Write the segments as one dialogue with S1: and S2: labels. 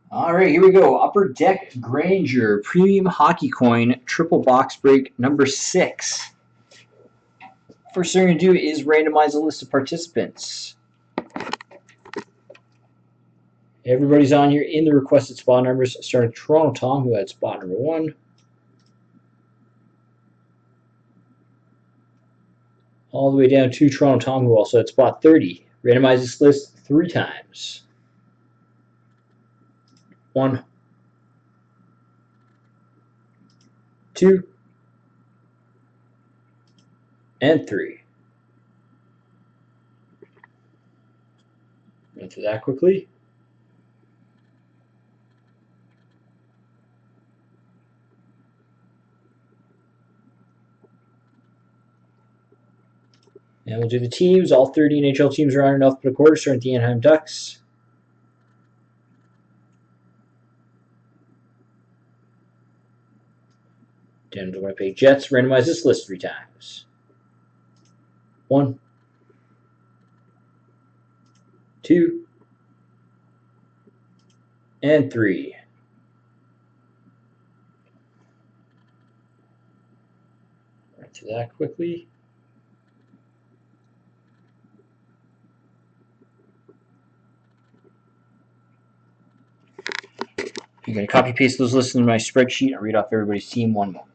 S1: All right, here we go. Upper Deck Grandeur Premium Hockey Coin Triple Box Break number 6. First thing we're going to do is randomize a list of participants. Everybody's on here in the requested spot numbers, starting Toronto Tom, who had spot number 1. All the way down to Toronto Tom, who also had spot 30. Randomize this list 3 times. 1, 2, and 3. Run through that quickly. And we'll do the teams. All 30 NHL teams are on in alphabetical order, starting with the Anaheim Ducks. Down to the Winnipeg Jets. Randomize this list 3 times. 1, 2, and 3. Run through that quickly. I'm going to copy paste those lists into my spreadsheet and read off everybody's team. One moment.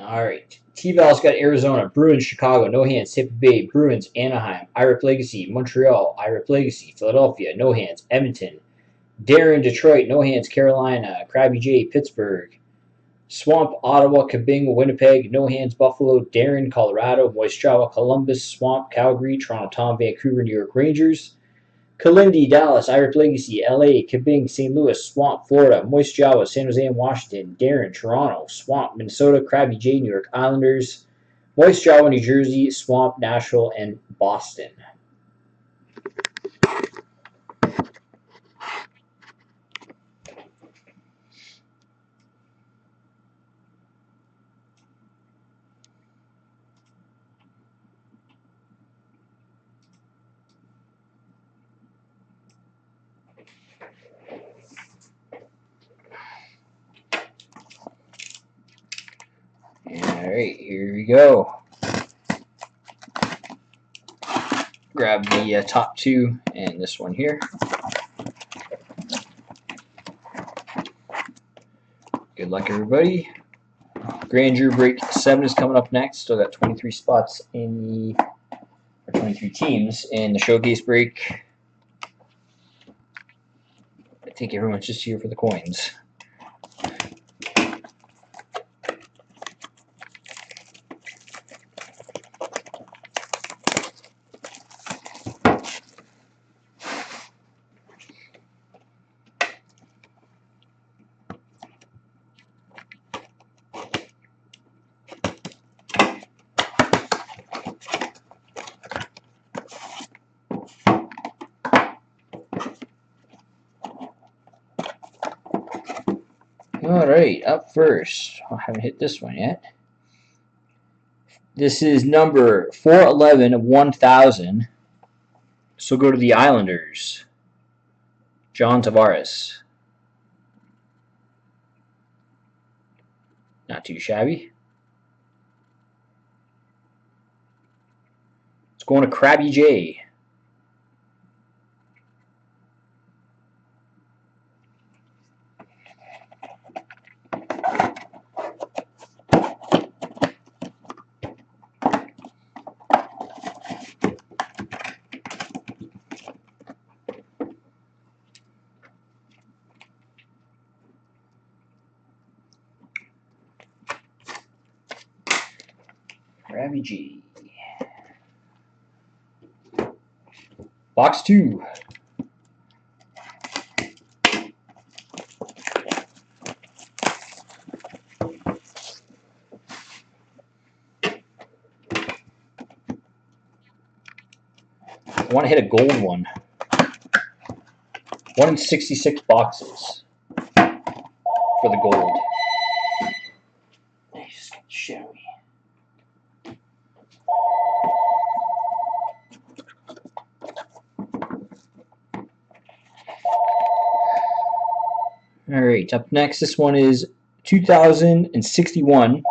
S1: All right. T-Val's got Arizona, Bruins, Chicago, no hands. Tampa Bay, Bruins, Anaheim, IRIP Legacy, Montreal, IRIP Legacy, Philadelphia, no hands. Edmonton, Darren, Detroit, no hands. Carolina, Krabby J, Pittsburgh, Swamp, Ottawa, Kabing, Winnipeg, no hands. Buffalo, Darren, Colorado, Moist Java, Columbus, Swamp, Calgary, Toronto Tom, Vancouver, New York Rangers, Kalindi, Dallas, Irish Legacy, LA, Kabing, St. Louis, Swamp, Florida, Moist Java, San Jose and Washington, Darren, Toronto, Swamp, Minnesota, Krabby J, New York Islanders, Moist Java, New Jersey, Swamp, Nashville, and Boston. Alright, here we go. Grab the top 2 and this one here. Good luck, everybody. Grandeur Break 7 is coming up next. Still got 23 spots in the, or 23 teams in the Showcase Break. I think everyone's just here for the coins. Alright, up first. I haven't hit this one yet. This is number 411 of 1000. So go to the Islanders. John Tavares. Not too shabby. It's going to Krabby J. Ravi G. Box 2. I want to hit a gold one. 1 in 66 boxes for the gold. Nice. Shit out of me. All right, up next, this one is 2,061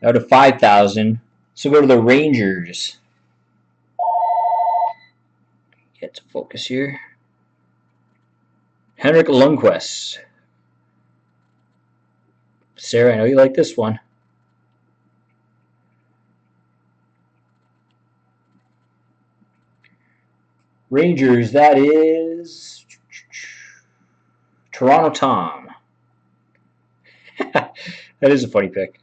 S1: out of 5,000. So go to the Rangers. Get to focus here. Henrik Lundqvist. Sarah, I know you like this one. Rangers, that is Toronto Tom. That is a funny pick.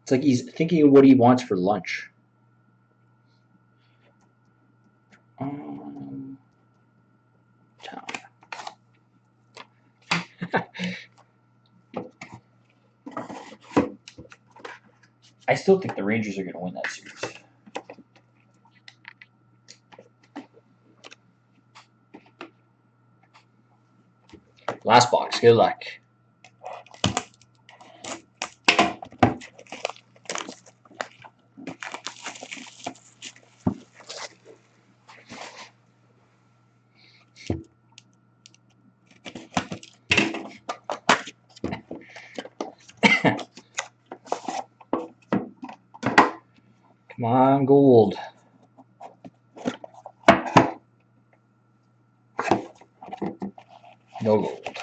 S1: It's like he's thinking of what he wants for lunch. I still think the Rangers are going to win that series. Last box. Good luck. Come on, gold. No gold.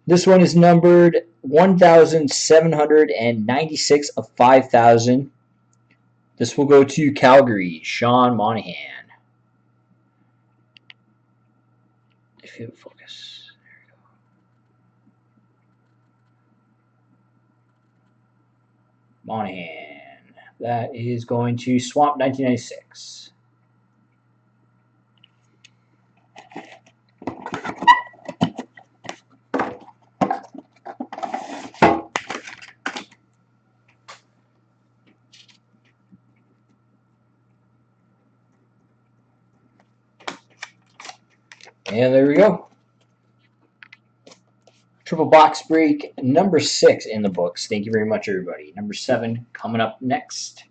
S1: This one is numbered 1,796 of 5,000. This will go to Calgary, Sean Monahan. If you focus. There we go. Monahan. That is going to Swamp 1996. And there we go. Triple box break number 6 in the books. Thank you very much, everybody. Number 7 coming up next.